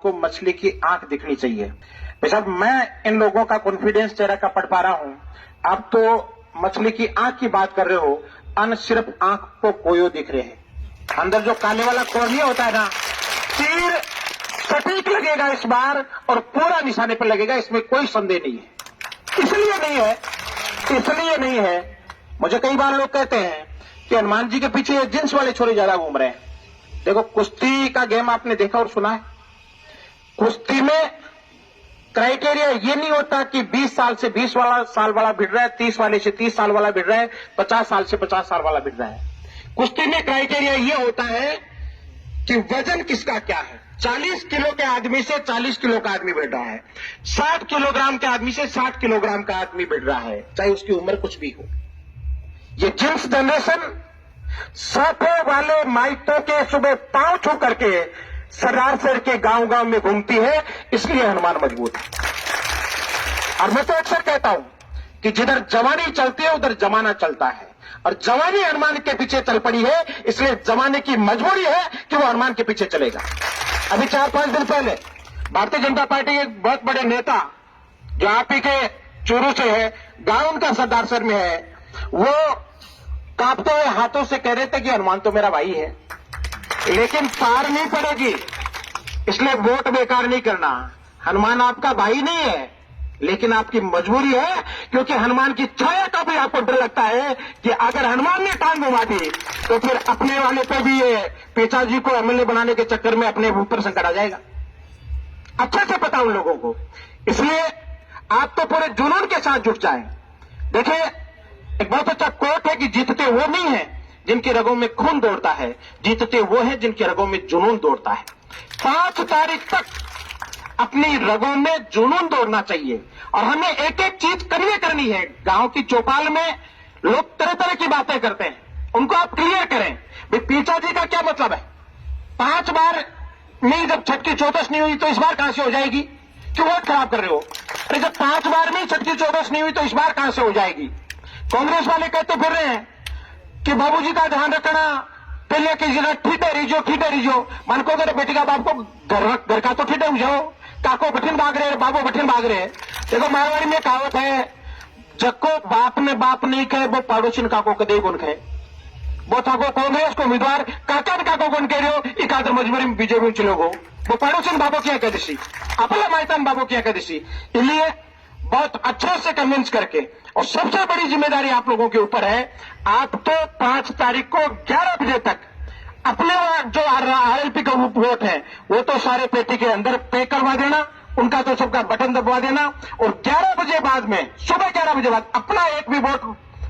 को मछली की आंख दिखनी चाहिए। बेशक मैं इन लोगों का कॉन्फिडेंस चेहरा का पढ़ पा रहा हूं। आप तो मछली की आंख की बात कर रहे हो, अन सिर्फ आंख को कोयो दिख रहे हैं। अंदर जो काले वाला कॉर्निया होता है ना, तीर सटीक लगेगा इस बार और पूरा निशाने पर लगेगा, इसमें कोई संदेह नहीं है। इसलिए नहीं है। मुझे कई बार लोग कहते हैं कि हनुमान जी के पीछे जींस वाले छोरे ज्यादा घूम रहे हैं। देखो, कुश्ती का गेम आपने देखा और सुना है। कुश्ती में क्राइटेरिया ये नहीं होता कि 20 साल से 20 साल वाला भिड़ रहा है, 30 वाले से 30 साल वाला भिड़ रहा है, 50 साल से 50 साल वाला भिड़ रहा है। कुश्ती में क्राइटेरिया ये होता है कि वजन किसका क्या है। 40 किलो के आदमी से 40 किलो का आदमी भिड़ रहा है, 60 किलोग्राम के आदमी से 60 किलोग्राम का आदमी भिड़ रहा है, चाहे उसकी उम्र कुछ भी हो। ये जिन्स जनरेशन साफे वाले माइटों के सुबह पांव छू करके सरदार सर के गांव गांव में घूमती है, इसलिए हनुमान मजबूत है। और मैं तो अक्सर कहता हूं कि जिधर जवानी चलती है उधर जमाना चलता है, और जवानी हनुमान के पीछे चल पड़ी है, इसलिए जमाने की मजबूरी है कि वो हनुमान के पीछे चलेगा। अभी 4-5 दिन पहले भारतीय जनता पार्टी के एक बहुत बड़े नेता जो आप ही के चूरू से है, गांव उनका सरदार सर में है, वो कांपते हुए हाथों से कह रहे थे कि हनुमान तो मेरा भाई है, लेकिन पार नहीं पड़ेगी, इसलिए वोट बेकार नहीं करना। हनुमान आपका भाई नहीं है, लेकिन आपकी मजबूरी है, क्योंकि हनुमान की छाया का भी आपको डर लगता है कि अगर हनुमान ने टांग घुमा दी तो फिर अपने वाले पे भी ये पेचा जी को एमएलए बनाने के चक्कर में अपने ऊपर संकट आ जाएगा। अच्छे से पता उन लोगों को, इसलिए आप तो पूरे जुनून के साथ जुट जाएं। देखिए, एक बहुत अच्छा कोट है कि जीतते वो नहीं है जिनकी रगों में खून दौड़ता है, जीतते वो है जिनकी रगों में जुनून दौड़ता है। 5 तारीख तक अपनी रगों में जुनून दौड़ना चाहिए, और हमें एक एक चीज करनी है। गांव की चौपाल में लोग तरह तरह की बातें करते हैं, उनको आप क्लियर करें। भाई पीछा जी का क्या मतलब है? 5 बार नहीं, जब छठ की चौदस नहीं हुई तो इस बार कहां से हो जाएगी? क्यों वोट खराब कर रहे हो? अरे जब 5 बार में छठ की चौदस नहीं हुई तो इस बार कहां से हो जाएगी? कांग्रेस वाले कहते फिर रहे हैं कि बाबूजी का ध्यान रखना, पहले की जगह ठीटे रहीजो। मन को अगर बेटी का बाप को घर का तो ठीटे हो जाओ, काको बठिन भाग रहे, बाबू बठिन भाग रहे। देखो, मारवाड़ी में कहावत है, जक्को बाप ने बाप नहीं कहे वो पड़ोसिन काको कदे गुण कहे। वो थाको कांग्रेस को उम्मीदवार काका ने काको गुण कह रहे हो, एक आदर मजबूरी में बीजेपी चलोगो, वो पड़ोसिन बाबू क्या कह दिशी, अपना मायतान बाबू क्या कह दिशी। इसलिए बहुत अच्छे से कन्विंस करके, और सबसे बड़ी जिम्मेदारी आप लोगों के ऊपर है, आप तो 5 तारीख को 11 बजे तक अपने जो आरएलपी का वोट है वो तो सारे पेटी के अंदर पे करवा देना, उनका तो सबका बटन दबवा देना, और 11 बजे बाद में, सुबह 11 बजे बाद अपना एक भी वोट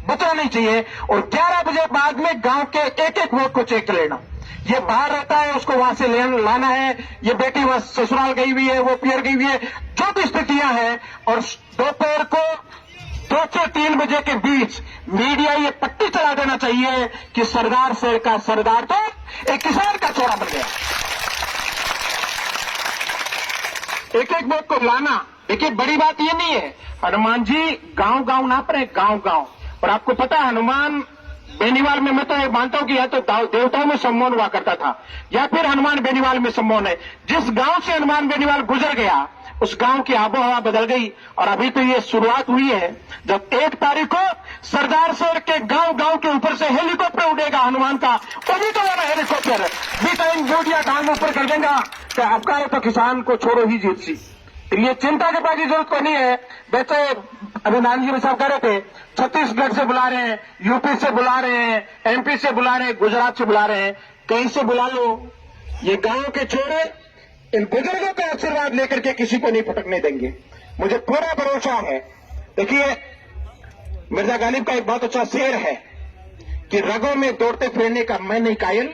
बचना नहीं चाहिए, और 11 बजे बाद में गांव के एक एक वोट को चेक कर लेना। ये बाहर रहता है, उसको वहां से लाना है, ये बेटी वहां ससुराल गई हुई है, वो पियर गई हुई है, जो भी स्थितियां हैं, और दोपहर को 2 से 3 बजे के बीच मीडिया ये पट्टी चला देना चाहिए कि सरदार शेर का सरदार तो एक किसान का छोरा बन गया। एक एक वोट को लाना। देखिए, बड़ी बात ये नहीं है, हनुमान जी गांव गांव ना पड़े, गांव गांव। और आपको पता है, हनुमान बेनीवाल में, मैं तो ये मानता हूं कि या तो देवताओं में सम्मान हुआ करता था, या फिर हनुमान बेनीवाल में सम्मान है। जिस गांव से हनुमान बेनीवाल गुजर गया, उस गांव की आबोहवा बदल गई। और अभी तो ये शुरुआत हुई है, जब 1 तारीख को सरदार सर के गांव गांव के ऊपर से हेलीकॉप्टर उड़ेगा हनुमान का, तभी तो वाला हेलीकॉप्टर भी टाइम जोड़िया काम ऊपर कर देगा कि आपका तो किसान को छोड़ो ही जीत सी। ये चिंता के पास जरूरत को नहीं है। वैसे अभी नानजी में साहब कह रहे थे, छत्तीसगढ़ से बुला रहे हैं, यूपी से बुला रहे हैं, एमपी से बुला रहे हैं, गुजरात से बुला रहे हैं, कहीं से बुला लो, ये गांव के छोरे इन बुजुर्गों का आशीर्वाद लेकर के किसी को नहीं फटकने देंगे। मुझे पूरा भरोसा है। देखिए, मिर्जा गालिब का एक बहुत अच्छा शेर है कि रगों में दौड़ते फिरने का मैं नहीं कायल,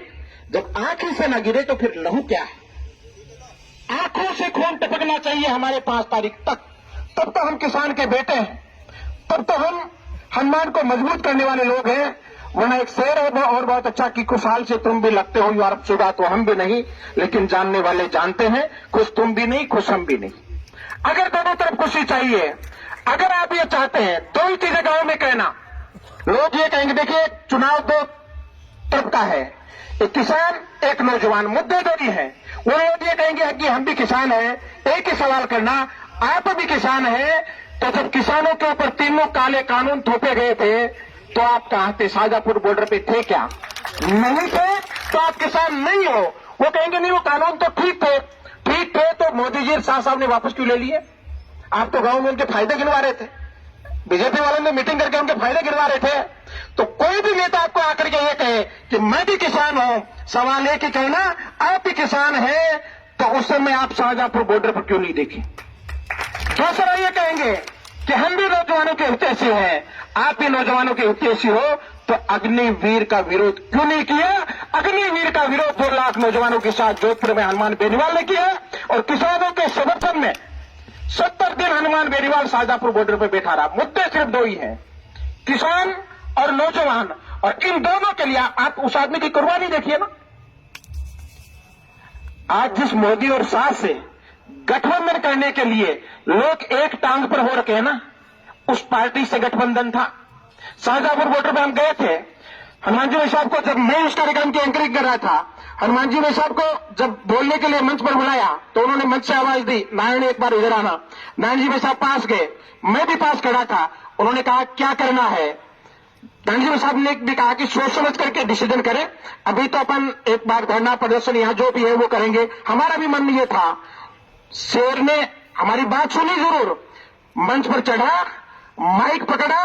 जब आंखों से न गिरे तो फिर लहू क्या है। आंखों से खून टपकना चाहिए हमारे 5 तारीख तक, तब तो हम किसान के बेटे हैं, तब तो हम हनुमान को मजबूत करने वाले लोग हैं। वरना एक शेर है और बहुत अच्छा कि खुशहाल से तुम भी लगते हो यूरोप शुदा, तो हम भी नहीं, लेकिन जानने वाले जानते हैं, खुश तुम भी नहीं, खुश हम भी नहीं। अगर दोनों तरफ खुशी चाहिए, अगर आप ये चाहते हैं, 2 ही चीजें गांव में कहना। लोग ये कहेंगे, देखिए चुनाव 2 तरफ का है, एक किसान एक नौजवान, मुद्दे दो ही हैं। वो लोग ये कहेंगे कि हम भी किसान हैं। एक ही सवाल करना, आप भी किसान हैं, तो जब किसानों के ऊपर तीनों काले कानून थोपे गए थे तो आप कहां थे? शाहजहांपुर बॉर्डर पे थे क्या? नहीं थे तो आप किसान नहीं हो। वो कहेंगे नहीं, वो कानून तो ठीक थे तो मोदी जी शाह साहब ने वापस क्यों ले लिए? आप तो गांव में उनके फायदे गिनवा रहे थे, बीजेपी वालों ने मीटिंग करके उनके फायदे गिनवा रहे थे। तो कोई भी नेता आपको आकर के ये कहे कि मैं भी किसान हूं, सवाल एक ही कहना, आप भी किसान हैं, तो उस समय आप शाहजहांपुर बॉर्डर पर क्यों नहीं देखे? दूसरा ये कहेंगे कि हम भी नौजवानों के हितैषी हैं, आप भी नौजवानों के हितैषी हो, तो अग्निवीर का विरोध क्यों नहीं किया? अग्निवीर का विरोध 2 लाख नौजवानों के साथ जोधपुर में हनुमान बेनीवाल ने किया, और किसानों के समर्थन में 70 दिन हनुमान बेनीवाल शाहजहांपुर बॉर्डर पर बैठा रहा। मुद्दे सिर्फ 2 ही हैं, किसान और नौजवान, और इन दोनों के लिए आप उस आदमी की कुर्बानी देखिए ना। आज जिस मोदी और शाह से गठबंधन करने के लिए लोग एक टांग पर हो रखे हैं ना, उस पार्टी से गठबंधन था। शाहजहांपुर बॉर्डर पर हम गए थे, हनुमान जी भाई साहब को जब मैं उस कार्यक्रम की एंकरिंग कर रहा था, हनुमान जी भाई साहब को जब बोलने के लिए मंच पर बुलाया तो उन्होंने मंच से आवाज दी, नारायण एक बार इधर आना। नारायण जी भाई साहब पास गए, मैं भी पास खड़ा था। उन्होंने कहा क्या करना है? नारायण जी साहब ने भी कहा कि सोच समझ करके डिसीजन करें, अभी तो अपन एक बार धरना प्रदर्शन यहां जो भी है वो करेंगे। हमारा भी मन में ये था। शेर ने हमारी बात सुनी जरूर, मंच पर चढ़ा, माइक पकड़ा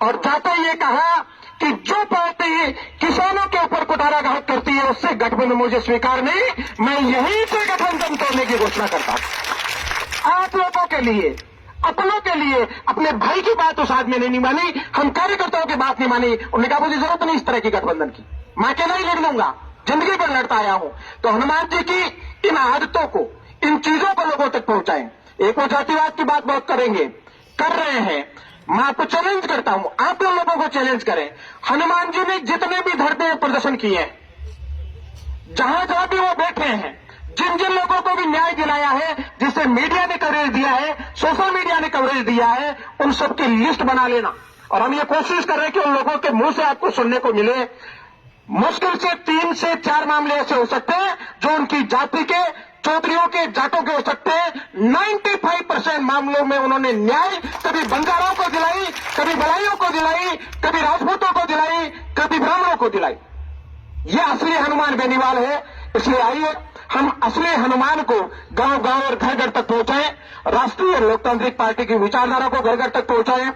और जाते ये कहा कि जो पार्टी किसानों के ऊपर कुठाराघात करती है उससे गठबंधन मुझे स्वीकार नहीं, मैं यहीं से गठबंधन तोड़ने की घोषणा करता हूं। आप लोगों के लिए, अपनों के लिए, अपने भाई की बात उस आदमी ने नहीं मानी, हम कार्यकर्ताओं की बात नहीं मानी। उन्होंने कहा मुझे जरूरत नहीं इस तरह की गठबंधन की, मैं अकेला ही लड़ लूंगा, जिंदगी भर लड़ता आया हूं। तो हनुमान जी की इन आदतों को, इन चीजों को लोगों तक पहुंचाएं। एक वो जातिवाद की बात बहुत करेंगे, कर रहे हैं, मैं आपको चैलेंज करता हूं, आप लोगों को चैलेंज करें। हनुमान जी ने जितने भी धरने प्रदर्शन किए हैं, जहां जहां भी वो बैठे हैं, जिन जिन लोगों को भी न्याय दिलाया है, जिससे मीडिया ने कवरेज दिया है, सोशल मीडिया ने कवरेज दिया है, उन सबकी लिस्ट बना लेना। और हम ये कोशिश कर रहे हैं कि उन लोगों के मुंह से आपको सुनने को मिले। मुश्किल से 3 से 4 मामले ऐसे हो सकते हैं जो उनकी जाति के, चौधरियों के, जाटों के हो सकते हैं। 95% मामलों में उन्होंने न्याय कभी बंजारों को दिलाई, कभी बलाइयों को दिलाई, कभी राजपूतों को दिलाई, कभी ब्राह्मणों को दिलाई। ये असली हनुमान बेनीवाल है। इसलिए आइए हम असली हनुमान को गांव गांव और घर घर तक पहुंचाएं, राष्ट्रीय लोकतांत्रिक पार्टी की विचारधारा को घर घर तक पहुंचाएं।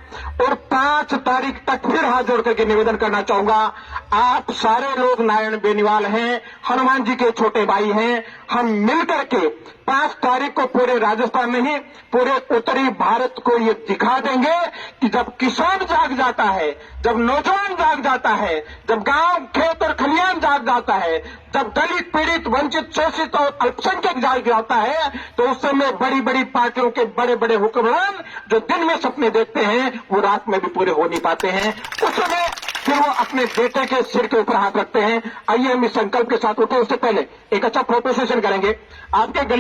और 5 तारीख तक फिर हाथ जोड़ करके निवेदन करना चाहूंगा, आप सारे लोग नारायण बेनीवाल हैं, हनुमान जी के छोटे भाई हैं। हम मिलकर के 5 तारीख को पूरे राजस्थान में ही पूरे उत्तरी भारत को ये दिखा देंगे कि जब किसान जाग जाता है, जब नौजवान जाग जाता है, जब गांव, खेत और खलियान जाग जाता है, जब दलित, पीड़ित, वंचित, शोषित और अल्पसंख्यक जाग जाता है, तो उस समय बड़ी बड़ी पार्टियों के बड़े बड़े हुक्मरान जो दिन में सपने देखते हैं वो रात में भी पूरे हो नहीं पाते हैं। उस समय फिर वो अपने बेटे के सिर के ऊपर हाथ रखते हैं। आइए हम इस संकल्प के साथ उठे। उससे पहले एक अच्छा फोटो सेशन करेंगे। आपके गले